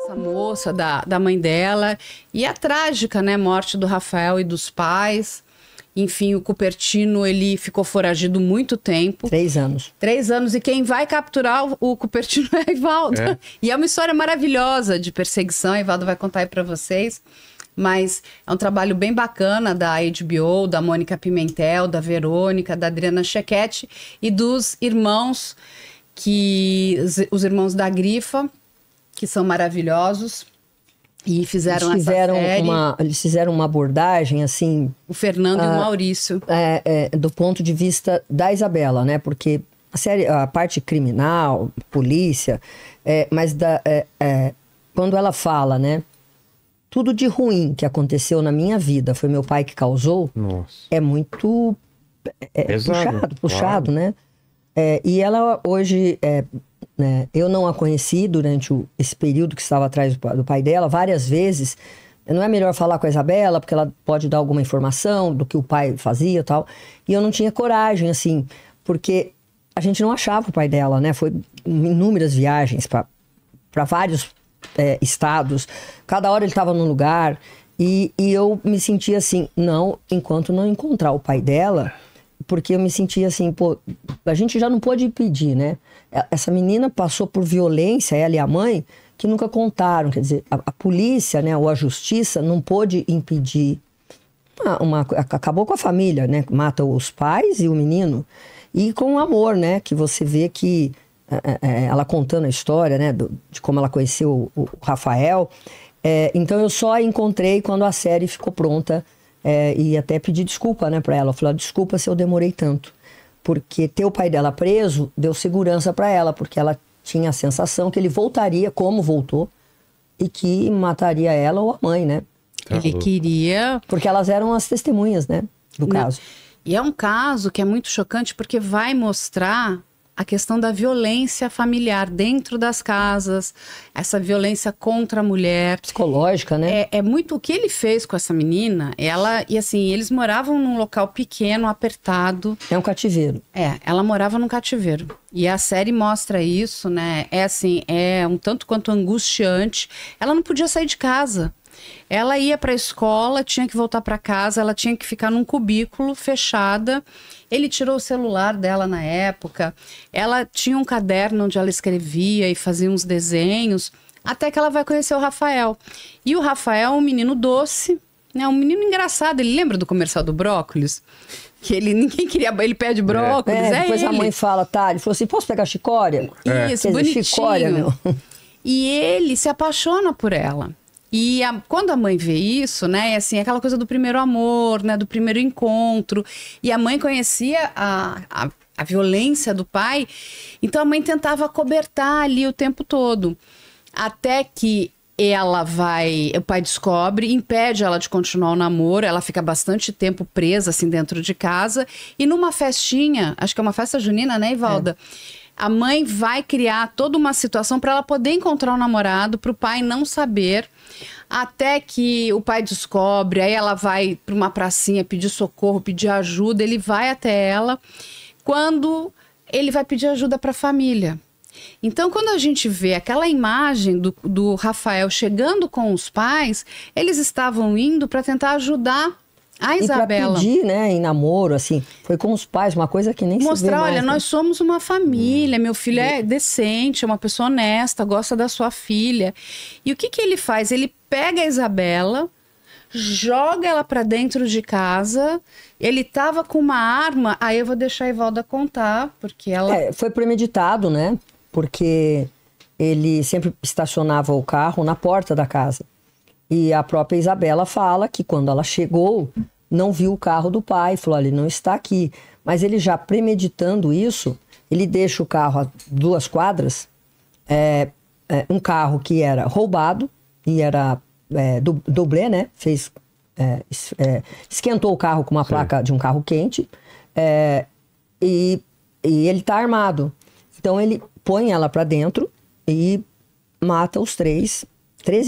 Essa moça da mãe dela, e a trágica, né, morte do Rafael e dos pais. Enfim, o Cupertino, ele ficou foragido muito tempo. 3 anos. 3 anos, e quem vai capturar o Cupertino é a Ivaldo. É. E é uma história maravilhosa de perseguição, a Ivaldo vai contar aí pra vocês. Mas é um trabalho bem bacana da HBO, da Mônica Pimentel, da Verônica, da Adriana Chequete e dos irmãos, os irmãos da Grifa, que são maravilhosos. E fizeram essa série. Eles fizeram uma abordagem, assim... O Fernando e o Maurício. Do ponto de vista da Isabela, né? Porque a parte criminal, polícia... mas quando ela fala, né? Tudo de ruim que aconteceu na minha vida foi meu pai que causou. Nossa. É muito... puxado, né? E ela hoje... eu não a conheci durante esse período que estava atrás do pai dela, várias vezes. Não é melhor falar com a Isabela, porque ela pode dar alguma informação do que o pai fazia e tal. E eu não tinha coragem, assim, porque a gente não achava o pai dela, né? Foi inúmeras viagens para vários estados. Cada hora ele estava num lugar. E eu me sentia assim, não, enquanto não encontrar o pai dela... Porque eu me sentia assim, pô, a gente já não pôde impedir, né? Essa menina passou por violência, ela e a mãe, que nunca contaram. Quer dizer, a polícia, né, ou a justiça não pôde impedir. Acabou com a família, né? Mata os pais e o menino. E com o amor, né? Que você vê que ela contando a história, né? De como ela conheceu o Rafael. Então eu só a encontrei quando a série ficou pronta. E até pedi desculpa, né, pra ela. Eu falei, desculpa se eu demorei tanto. Porque ter o pai dela preso deu segurança pra ela, porque ela tinha a sensação que ele voltaria como voltou e que mataria ela ou a mãe, né? Ele queria... Porque elas eram as testemunhas, né, do caso. E é um caso que é muito chocante porque vai mostrar a questão da violência familiar dentro das casas, essa violência contra a mulher. Psicológica, né? É muito o que ele fez com essa menina. E assim, eles moravam num local pequeno, apertado. É um cativeiro. Ela morava num cativeiro. E a série mostra isso, né? É um tanto quanto angustiante. Ela não podia sair de casa. Ela ia para a escola, tinha que voltar para casa, ela tinha que ficar num cubículo fechada. Ele tirou o celular dela na época. Ela tinha um caderno onde ela escrevia e fazia uns desenhos, até que ela vai conhecer o Rafael. E o Rafael é um menino doce, né? Um menino engraçado. Ele lembra do comercial do brócolis? Que ninguém queria, ele pede brócolis, depois a mãe fala, ele falou assim, posso pegar chicória? Isso, bonitinho. Chicória, meu. E ele se apaixona por ela. E quando a mãe vê isso, né, assim, aquela coisa do primeiro amor, né, do primeiro encontro, e a mãe conhecia a violência do pai, então a mãe tentava acobertar ali o tempo todo, até que o pai descobre, impede ela de continuar o namoro, ela fica bastante tempo presa, assim, dentro de casa, e numa festinha, acho que é uma festa junina, né, Ivalda? A mãe vai criar toda uma situação para ela poder encontrar um namorado, para o pai não saber, até que o pai descobre, aí ela vai para uma pracinha pedir socorro, pedir ajuda, ele vai até ela, quando ele vai pedir ajuda para a família. Então, quando a gente vê aquela imagem do Rafael chegando com os pais, eles estavam indo para tentar ajudar a Isabela. E pra pedir, né, em namoro, assim, foi com os pais, uma coisa que nem se vê mais. Mostrar, olha, nós somos uma família, meu filho é decente, é uma pessoa honesta, gosta da sua filha. E o que ele faz? Ele pega a Isabela, joga ela pra dentro de casa, ele tava com uma arma, aí eu vou deixar a Ivalda contar, porque ela... foi premeditado, né, porque ele sempre estacionava o carro na porta da casa. E a própria Isabela fala que quando ela chegou, não viu o carro do pai, falou, olha, ele não está aqui. Mas ele já premeditando isso, ele deixa o carro a 2 quadras, um carro que era roubado, e era dublê, né? Esquentou o carro com uma placa de um carro quente, e ele está armado. Então ele põe ela para dentro e mata os 13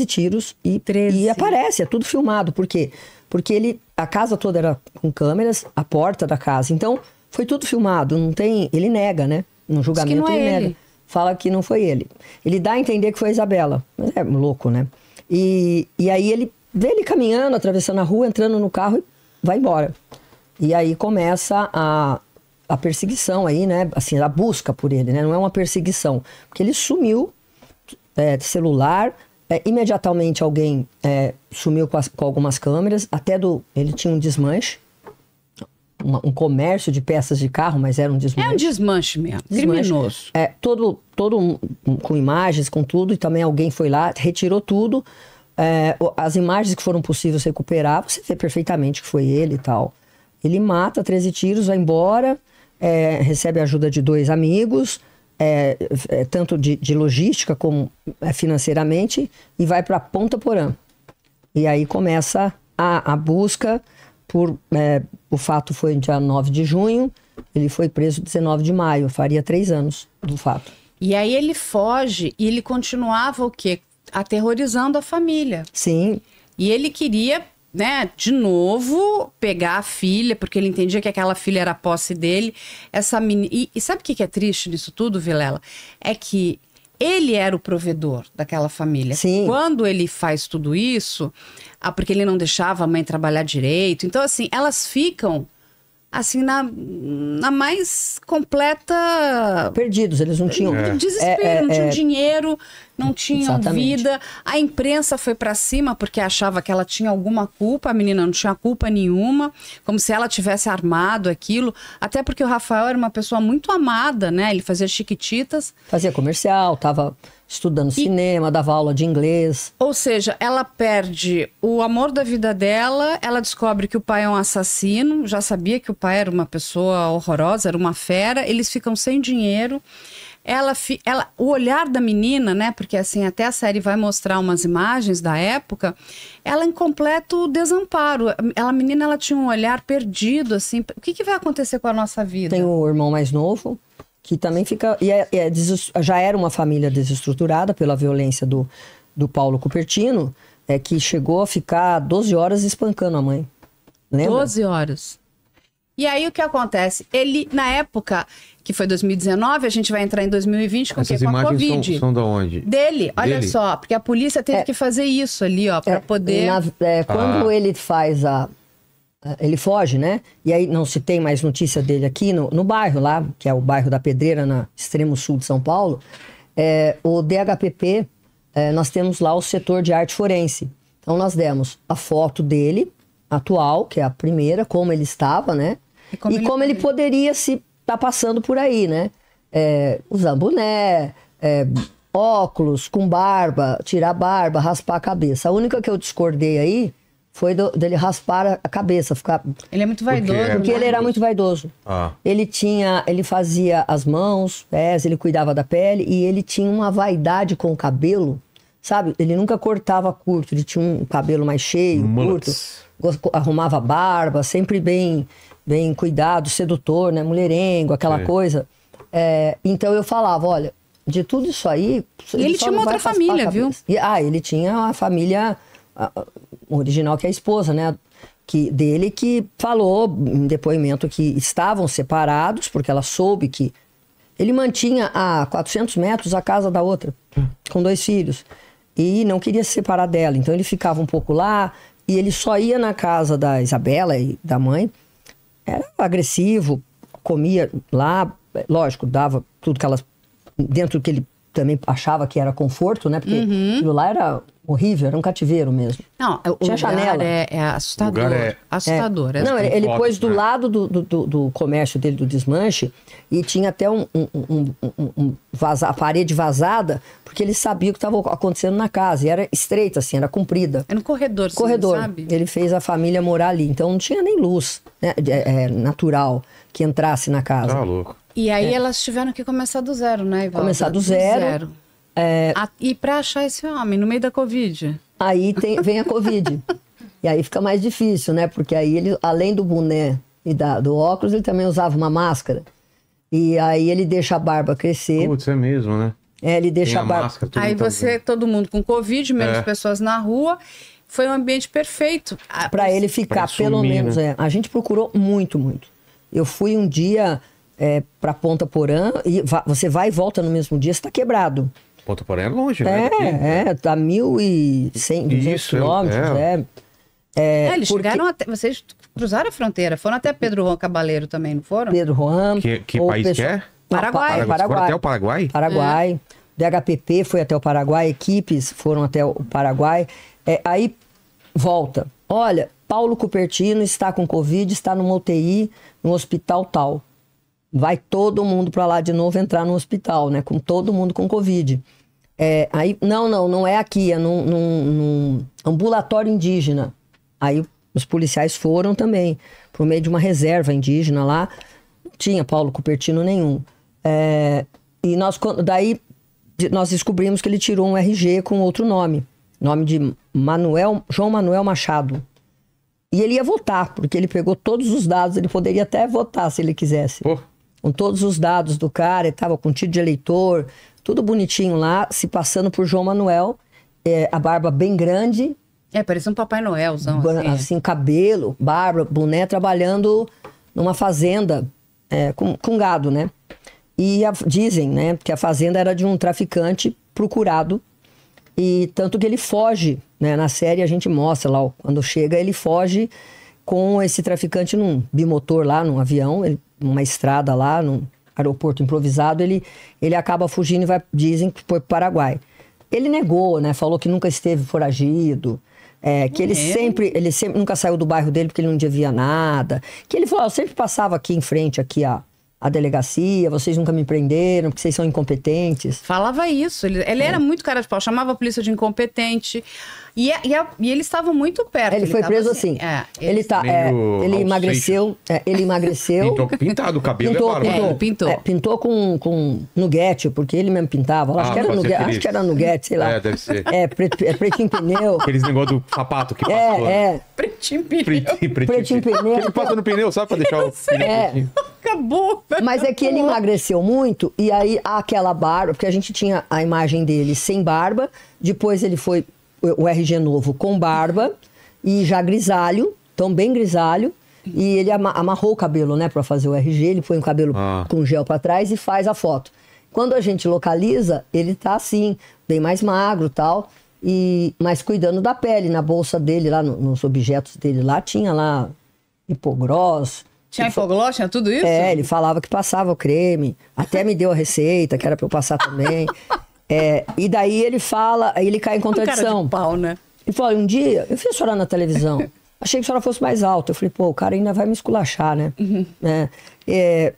tiros e aparece, é tudo filmado. Por quê? Porque a casa toda era com câmeras, a porta da casa. Então, foi tudo filmado. Não tem, ele nega, né? No julgamento ele nega. fala que não foi ele. Ele dá a entender que foi a Isabela. Mas é louco, né? E aí ele vê ele caminhando, atravessando a rua, entrando no carro e vai embora. E aí começa a perseguição aí, né? Assim, a busca por ele, né? Não é uma perseguição. Porque ele sumiu, celular, imediatamente alguém sumiu com algumas câmeras, ele tinha um desmanche, um comércio de peças de carro, mas era um desmanche. É um desmanche mesmo, criminoso. Todo com imagens, com tudo, e também alguém foi lá, retirou tudo. As imagens que foram possíveis recuperar, você vê perfeitamente que foi ele e tal. Ele mata 13 tiros, vai embora, recebe a ajuda de 2 amigos, tanto de logística como financeiramente, e vai para Ponta Porã. E aí começa a busca o fato foi no dia 9 de junho, ele foi preso 19 de maio, faria 3 anos do fato. E aí ele foge e ele continuava o quê? Aterrorizando a família. Sim. E ele queria, né, de novo, pegar a filha, porque ele entendia que aquela filha era a posse dele. Essa menina... E sabe o que é triste nisso tudo, Vilela? É que ele era o provedor daquela família. Sim. Quando ele faz tudo isso, porque ele não deixava a mãe trabalhar direito. Então, assim, elas ficam, assim, na mais completa... Perdidos, eles não tinham... Desespero, não tinham dinheiro, não tinham Exatamente. vida. A imprensa foi pra cima porque achava que ela tinha alguma culpa, a menina não tinha culpa nenhuma, como se ela tivesse armado aquilo. Até porque o Rafael era uma pessoa muito amada, né? Ele fazia Chiquititas. Fazia comercial, estava estudando cinema, dava aula de inglês. Ou seja, ela perde o amor da vida dela, ela descobre que o pai é um assassino, já sabia que o pai era uma pessoa horrorosa, era uma fera, eles ficam sem dinheiro. O olhar da menina, né? Porque assim, até a série vai mostrar umas imagens da época, ela em completo desamparo. A menina, ela tinha um olhar perdido, assim. O que vai acontecer com a nossa vida? Tem o irmão mais novo, que também fica... já era uma família desestruturada pela violência do Paulo Cupertino, que chegou a ficar 12 horas espancando a mãe. Lembra? 12 horas. E aí o que acontece? Ele, na época, que foi 2019, a gente vai entrar em 2020 com o quê? Com a Covid. Essas imagens são de onde? Dele, olha só, porque a polícia teve que fazer isso ali, ó, pra poder... Quando ele faz ele foge, né? E aí não se tem mais notícia dele aqui no bairro lá, que é o bairro da Pedreira, no extremo sul de São Paulo. O DHPP, nós temos lá o setor de arte forense. Então nós demos a foto dele, atual, que é a primeira, como ele estava, né? E como ele poderia se estar passando por aí, né? Usando boné, óculos, com barba, tirar a barba, raspar a cabeça. A única que eu discordei aí foi dele raspar a cabeça, ficar... Ele é muito vaidoso. Porque ele era muito vaidoso. Ele fazia as mãos, pés, ele cuidava da pele e ele tinha uma vaidade com o cabelo, sabe? Ele nunca cortava curto, ele tinha um cabelo mais cheio, curto. Arrumava barba, sempre bem cuidado, sedutor, né? Mulherengo, aquela coisa. Então eu falava, olha, de tudo isso aí... Ele tinha uma outra família, viu? Ele tinha a família original, que é a esposa, né? Dele, que falou em depoimento que estavam separados, porque ela soube que... Ele mantinha a 400 metros a casa da outra, com 2 filhos. E não queria se separar dela. Então ele ficava um pouco lá... E ele só ia na casa da Isabela e da mãe, era agressivo, comia lá, lógico, dava tudo que elas... Dentro do que ele também achava que era conforto, né? Porque aquilo lá era horrível, era um cativeiro mesmo. Não, tinha janela. É assustador. Assustador. Não, ele pôs do lado do comércio dele, do desmanche, e tinha até a parede vazada, porque ele sabia o que estava acontecendo na casa. E era estreita, assim, era comprida. Era no corredor, sabe? Ele fez a família morar ali. Então não tinha nem luz, né, natural que entrasse na casa. Tá louco. E aí elas tiveram que começar do zero, né, Ivalda? Começar do zero. E pra achar esse homem no meio da Covid? Aí vem a Covid. E aí fica mais difícil, né? Porque aí ele, além do boné e do óculos, ele também usava uma máscara. E aí ele deixa a barba crescer. Putz, é mesmo, né? Ele deixa a barba... Máscara, aí todo mundo com Covid, menos pessoas na rua. Foi um ambiente perfeito. Para ele ficar, pelo menos. A gente procurou muito, muito. Eu fui um dia para Ponta Porã, e você vai e volta no mesmo dia, você está quebrado. Ponta Porã é longe, né? Tá 1.100, 200 quilômetros. Eles chegaram até... Vocês cruzaram a fronteira, foram até Pedro Juan Cabaleiro também, não foram? Pedro Juan. Que país que é? Paraguai. Foram até o Paraguai? Paraguai. DHPP foi até o Paraguai, equipes foram até o Paraguai. Aí volta. Olha, Paulo Cupertino está com Covid, está numa UTI, no hospital tal. Vai todo mundo para lá de novo entrar no hospital, né? Com todo mundo com Covid. Aí, não é aqui, é num ambulatório indígena. Aí os policiais foram também, por meio de uma reserva indígena lá. Não tinha Paulo Cupertino nenhum. E daí nós descobrimos que ele tirou um RG com outro nome. Nome de João Manuel Machado. E ele ia votar, porque ele pegou todos os dados, ele poderia até votar se ele quisesse. Pô. Com todos os dados do cara, ele estava com título de eleitor, tudo bonitinho lá, se passando por João Manuel, a barba bem grande. Parecia um Papai Noelzão. Assim, cabelo, barba, boné, trabalhando numa fazenda com gado, né? E dizem, né, que a fazenda era de um traficante procurado, e tanto que ele foge, né? Na série a gente mostra lá, quando chega, ele foge com esse traficante num bimotor lá, num avião, numa estrada lá, num aeroporto improvisado, ele acaba fugindo e dizem que foi para o Paraguai. Ele negou, né? Falou que nunca esteve foragido, que ele sempre nunca saiu do bairro dele porque ele não devia nada, que ele falou, eu sempre passava aqui em frente, aqui a delegacia, vocês nunca me prenderam, porque vocês são incompetentes. Falava isso, ele era muito cara de pau, chamava a polícia de incompetente, e eles estavam muito perto. Ele foi preso assim. Ele emagreceu. Pintado o cabelo. Pintou com nuguete, porque ele mesmo pintava. Acho que era nuguete, sei lá. Deve ser. Pretinho pneu. Aqueles negócios do sapato que passou. Pretinho pneu. Pretinho pneu. Ele passa no pneu, sabe? Pra deixar o pneu. Acabou. Mas é que ele emagreceu muito, e aí aquela barba, porque a gente tinha a imagem dele sem barba, depois ele foi o RG novo com barba e já grisalho, então bem grisalho, e ele amarrou o cabelo, né, para fazer o RG, ele põe o cabelo com gel para trás e faz a foto. Quando a gente localiza, ele tá assim, bem mais magro, tal, mas cuidando da pele. Na bolsa dele lá, nos objetos dele lá, tinha lá hipogross. Tinha hipoglós, tinha tudo isso? Ele falava que passava o creme, até me deu a receita, que era para eu passar também. E daí ele fala, aí ele cai em contradição. Cara de pau, né? Ele falou, um dia, eu vi a senhora na televisão, achei que a senhora fosse mais alta. Eu falei, pô, o cara ainda vai me esculachar, né?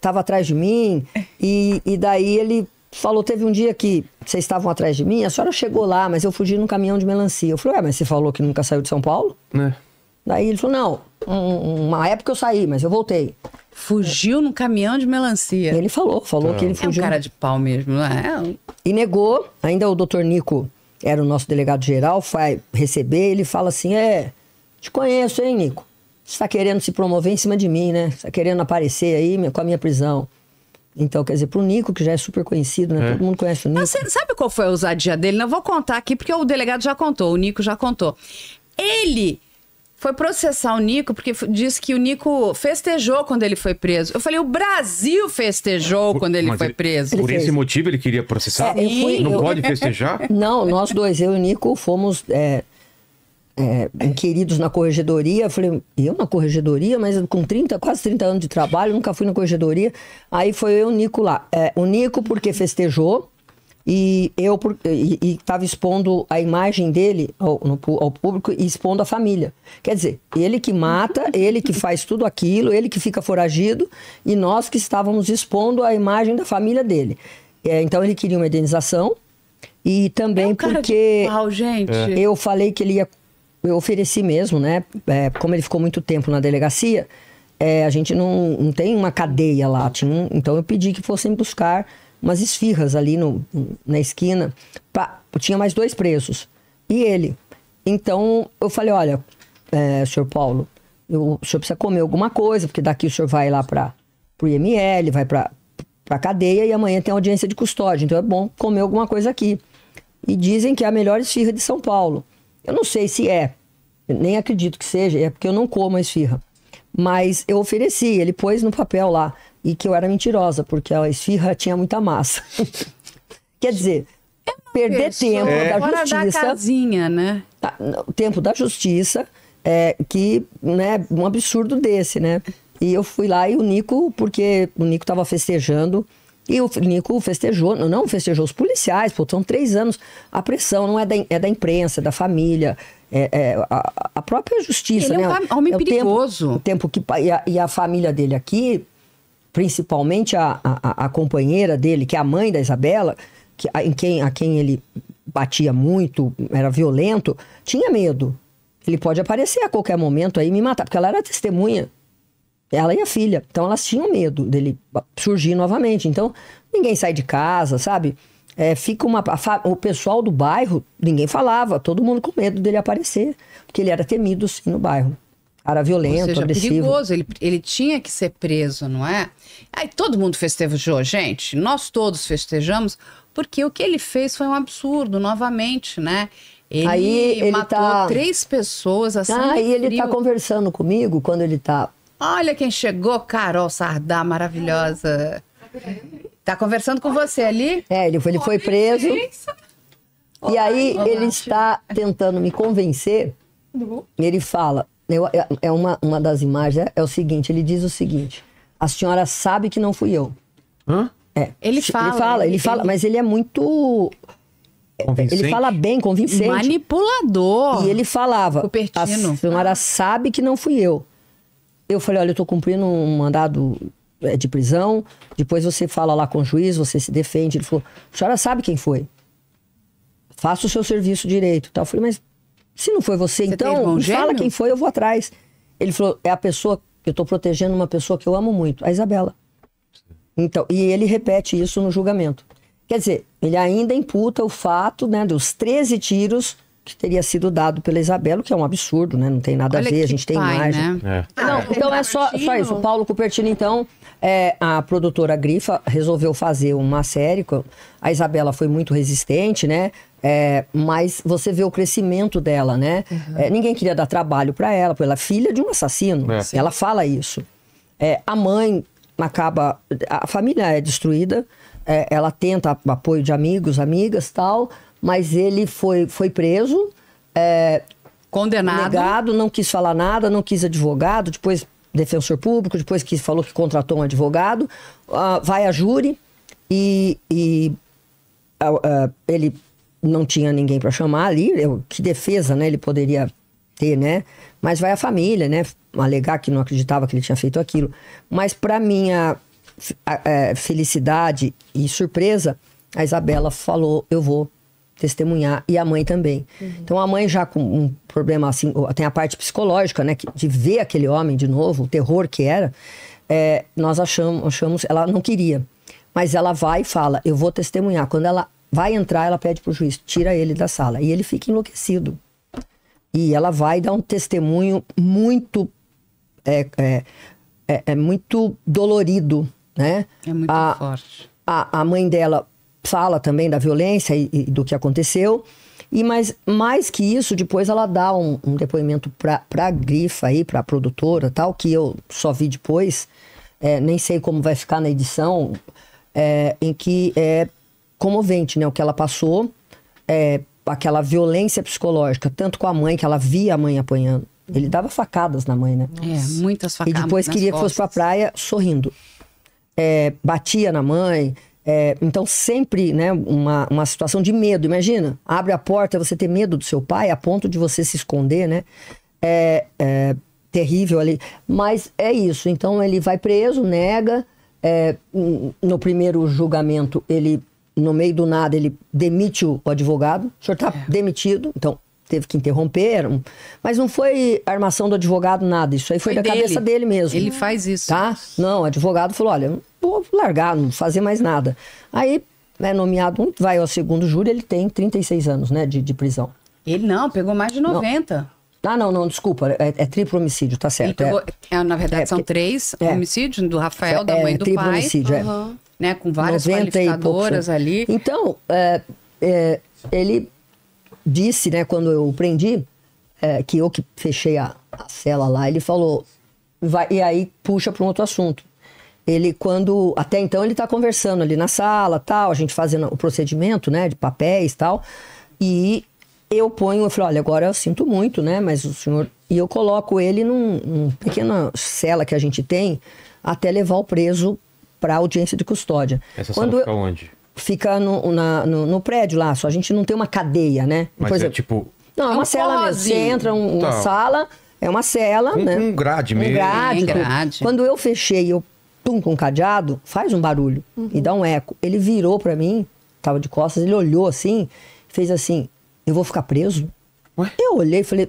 Tava atrás de mim, e daí ele falou, teve um dia que vocês estavam atrás de mim, a senhora chegou lá, mas eu fugi num caminhão de melancia. Eu falei, mas você falou que nunca saiu de São Paulo? Daí ele falou, não, uma época eu saí, mas eu voltei. Fugiu num caminhão de melancia. Ele falou que ele fugiu. É um cara de pau mesmo, não é? E negou, ainda o doutor Nico era o nosso delegado-geral, vai receber, ele fala assim, te conheço, hein, Nico? Você tá querendo se promover em cima de mim, né? Você tá querendo aparecer aí com a minha prisão. Então, quer dizer, pro Nico, que já é super conhecido, né? Todo mundo conhece o Nico. Mas você sabe qual foi a ousadia dele? Não vou contar aqui, porque o delegado já contou, o Nico já contou. Ele foi processar o Nico porque disse que o Nico festejou quando ele foi preso. Eu falei, o Brasil festejou quando ele foi preso. Ele esse motivo ele queria processar? Não pode festejar? Não, nós dois, eu e o Nico, fomos inquiridos na corregedoria. Eu falei, eu na corregedoria? Mas com quase 30 anos de trabalho, nunca fui na corregedoria. Aí foi eu e o Nico lá. O Nico porque festejou. E eu estava expondo a imagem dele ao público e expondo a família. Quer dizer, ele que mata, ele que faz tudo aquilo, ele que fica foragido, e nós que estávamos expondo a imagem da família dele. Então ele queria uma indenização, e também porque gente. Eu falei que ele ia... Eu ofereci mesmo, né? Como ele ficou muito tempo na delegacia, a gente não tem uma cadeia lá. Então eu pedi que fossem buscar umas esfirras ali na esquina. Tinha mais 2 presos. E ele. Então, eu falei, olha, senhor Paulo, o senhor precisa comer alguma coisa, porque daqui o senhor vai lá pro IML, vai pra cadeia, e amanhã tem audiência de custódia. Então, é bom comer alguma coisa aqui. E dizem que é a melhor esfirra de São Paulo. Eu não sei se nem acredito que seja, é porque eu não como a esfirra. Mas eu ofereci, ele pôs no papel lá. e que eu era mentirosa, porque a esfirra tinha muita massa. Quer dizer, perder tempo da justiça. Da casinha, né? O tempo da justiça, né, um absurdo desse, né? E eu fui lá e o Nico, porque o Nico estava festejando, e o Nico festejou, não festejou os policiais, pô, são 3 anos, a pressão não é da imprensa, da família, a própria justiça, ele né? É um homem perigoso. O tempo que e a família dele aqui, principalmente a companheira dele, que é a mãe da Isabela, a quem ele batia muito, era violento, tinha medo. Ele pode aparecer a qualquer momento aí e me matar, porque ela era testemunha. Ela e a filha. Então elas tinham medo dele surgir novamente. Então ninguém sai de casa, sabe? Fica o pessoal do bairro, ninguém falava, todo mundo com medo dele aparecer, porque ele era temido sim no bairro. Era violento, ou seja, agressivo. Perigoso. Ele tinha que ser preso, não é? Aí todo mundo festejou, gente. Nós todos festejamos, porque o que ele fez foi um absurdo, novamente, né? Ele matou 3 pessoas assim. E ele tá conversando comigo quando ele tá. Olha quem chegou, Carol Sardá, maravilhosa. Tá conversando com você ali? Ele foi preso. E aí ele está tentando me convencer. Ele fala, uma das imagens é o seguinte, ele diz o seguinte: a senhora sabe que não fui eu. Hã? Ele fala, mas ele é muito... Convincente? Ele fala bem, convincente. Manipulador. E ele falava, Cupertino. a senhora sabe que não fui eu. Eu falei, olha, eu tô cumprindo um mandado de prisão, depois você fala lá com o juiz, você se defende. Ele falou, a senhora sabe quem foi. Faça o seu serviço direito. Eu falei, mas se não foi você então, me fala quem foi, eu vou atrás. Ele falou, é a pessoa, eu tô protegendo uma pessoa que eu amo muito, a Isabela. Então, e ele repete isso no julgamento. Quer dizer, ele ainda imputa o fato, né, dos 13 tiros que teria sido dado pela Isabela, que é um absurdo, né? Não tem nada a ver, a gente tem imagem. Né? Não, então é só isso. O Paulo Cupertino, então, a produtora Grifa resolveu fazer uma série. A Isabela foi muito resistente, né? Mas você vê o crescimento dela, né? Ninguém queria dar trabalho para ela, porque ela é filha de um assassino. Ela fala isso. A mãe acaba... A família é destruída. Ela tenta apoio de amigos, amigas, tal... Mas ele foi preso, condenado, negado, não quis falar nada, não quis advogado, depois defensor público, depois que falou que contratou um advogado, vai a júri e ele não tinha ninguém para chamar ali, que defesa, né, ele poderia ter, né? Mas vai a família, né, alegar que não acreditava que ele tinha feito aquilo. Mas para minha felicidade e surpresa, a Isabela falou, eu vou testemunhar, e a mãe também. Então a mãe já com um problema assim, tem a parte psicológica, né, de ver aquele homem de novo, o terror que era, nós achamos, ela não queria, mas ela vai e fala, eu vou testemunhar. Quando ela vai entrar, ela pede pro juiz, tira ele da sala, e ele fica enlouquecido. E ela vai dar um testemunho muito muito dolorido, né? É muito forte. A mãe dela fala também da violência e do que aconteceu, mas mais que isso, depois ela dá um depoimento pra Grifa aí, pra produtora tal, que eu só vi depois, nem sei como vai ficar na edição, em que é comovente, né, o que ela passou, aquela violência psicológica, tanto com a mãe, que ela via a mãe apanhando, ele dava facadas na mãe, né? Muitas facadas. E depois queria que fosse pra praia sorrindo, batia na mãe. Então sempre, né, uma situação de medo. Imagina, abre a porta, você ter medo do seu pai a ponto de você se esconder, né? Terrível ali. Mas é isso. Então ele vai preso, nega. No primeiro julgamento, ele, no meio do nada, ele demite o advogado. O senhor está demitido, então teve que interromper. Mas não foi armação do advogado, nada. Isso aí foi da cabeça dele mesmo. Ele faz isso. Tá? Não, o advogado falou, olha, vou largar, não fazer mais nada. Aí, nomeado, vai ao segundo júri, ele tem 36 anos, né, de prisão. Ele não, pegou mais de 90. Não, desculpa, é triplo homicídio, tá certo. Ele pegou, na verdade, são 3 homicídios, do Rafael, da mãe e do pai. Triplo homicídio, né, com várias qualificadoras ali. Então, ele disse, né, quando eu prendi, que eu que fechei a cela lá, ele falou, e aí puxa para um outro assunto. Ele, quando... Até então, ele tá conversando ali na sala, tal, a gente fazendo o procedimento, né, de papéis e tal. E eu falo, olha, agora eu sinto muito, né, mas o senhor... E eu coloco ele num pequena cela que a gente tem até levar o preso para audiência de custódia. Essa sala fica onde? Fica no prédio lá, só a gente não tem uma cadeia, né? Mas Por é exemplo, tipo... Não, é uma cela mesmo. Você entra uma sala, é uma cela, né? Um grade mesmo. Grade. Quando eu fechei, eu pum, com o cadeado, faz um barulho e dá um eco. Ele virou pra mim, tava de costas, ele olhou assim, fez assim, eu vou ficar preso? Ué? Eu olhei e falei,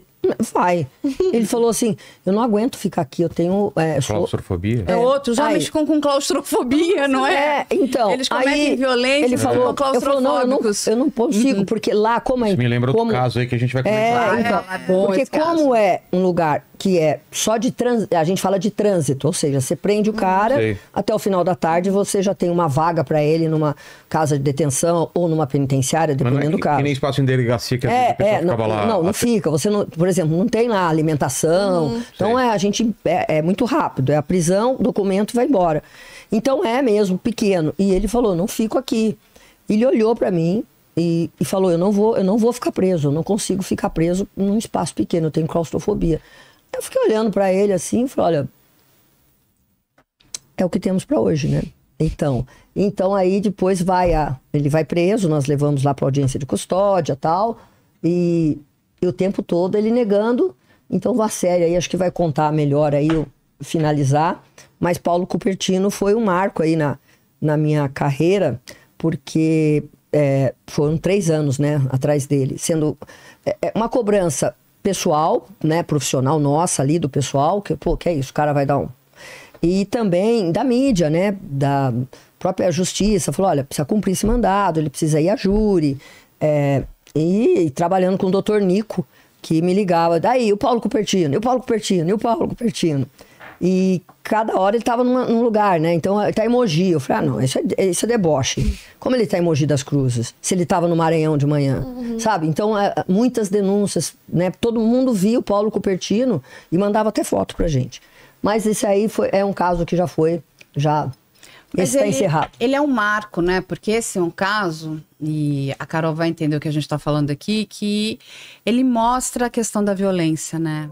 vai. Ele falou assim, eu não aguento ficar aqui, eu tenho... Claustrofobia? Outros homens ficam com claustrofobia, não é? Então, eles cometem violência, ele falou, claustrofóbicos. eu não consigo, porque lá, como é... Isso me lembra outro caso aí que a gente vai comentar. Então, porque como é um lugar que é só de trânsito, a gente fala de trânsito, ou seja, você prende o cara, até o final da tarde você já tem uma vaga para ele numa casa de detenção ou numa penitenciária, dependendo do caso. Que nem espaço em delegacia que a pessoa ficava lá. Não fica. Você não, por exemplo, não tem lá alimentação. Então a gente é muito rápido. É a prisão, documento, vai embora. Então é mesmo pequeno. E ele falou, não fico aqui. Ele olhou para mim e falou, eu não vou ficar preso. Eu não consigo ficar preso num espaço pequeno. Eu tenho claustrofobia. Eu fiquei olhando para ele assim e falei, olha, é o que temos para hoje, né? Então aí depois ele vai preso, nós levamos lá para audiência de custódia e tal, e o tempo todo ele negando. Então a série aí acho que vai contar melhor aí, finalizar, mas Paulo Cupertino foi um marco aí na minha carreira, porque foram 3 anos, né, atrás dele, sendo uma cobrança pessoal, né, profissional nossa ali, do pessoal, que é isso, o cara vai dar um... E também da mídia, né, da própria justiça, falou, olha, precisa cumprir esse mandado, ele precisa ir a júri, e trabalhando com o doutor Nico, que me ligava, daí o Paulo Cupertino, e o Paulo Cupertino, e o Paulo Cupertino. E cada hora ele estava num lugar, né? Então ele tá em Mogi. Eu falei, não, isso é deboche. Como ele tá em Mogi das Cruzes? Se ele estava no Maranhão de manhã, sabe? Então, muitas denúncias, né? Todo mundo via o Paulo Cupertino e mandava até foto pra gente. Mas esse aí é um caso que já esse está encerrado. Ele é um marco, né? Porque esse é um caso, e a Carol vai entender o que a gente está falando aqui, que ele mostra a questão da violência, né?